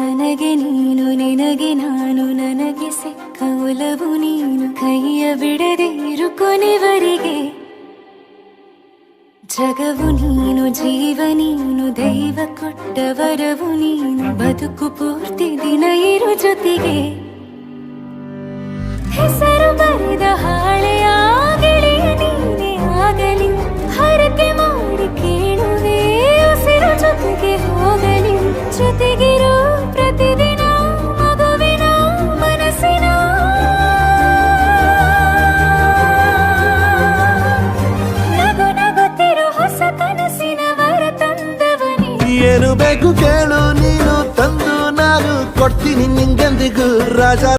ನನಗೆ ನೀನು ನಿನಗೆ ನಾನು ನನಗೆ ಸಿಕ್ಕ ಒಲವು ನೀನು ಕೈಯ ಬಿಡದೆ ಇರು ಕೊನೆವರೆಗೆ ಜಗವು ನೀನು ಜೀವ ನೀನು ದೈವ ಕೊಟ್ಟ ವರವು ನೀನು ಬದುಕು ಪೂರ್ತಿ ದಿನ ಇರು ಜೊತೆಗೆ ಹೆಸರು ಬರೆದ ಹಾಳೆಯ ಗೆಳೆಯ ನೀನೇ ಆಗಲಿ ಹರಕೆ ಮಾಡಿ ಕೇಳುವೆ ಉಸಿರು ಜೊತೆಗೆ ಹೋಗಲಿ ಜೊತೆಗಿರೋ ಪ್ರತಿದಿನ ಮಗುವಿನ ಮನಸ್ಸಿನ ನಗು ನಗುತ್ತಿರೋ ಹೊಸ ಕನಸಿನ ವರ ತಂದವನೇ ಏನು ಬೇಕು ಕೇಳು ನೀನು ತಂದು ನಾನು ಕೊಡ್ತೀನಿ ನಿಂಗೆಂದಿಗೂ ರಾಜ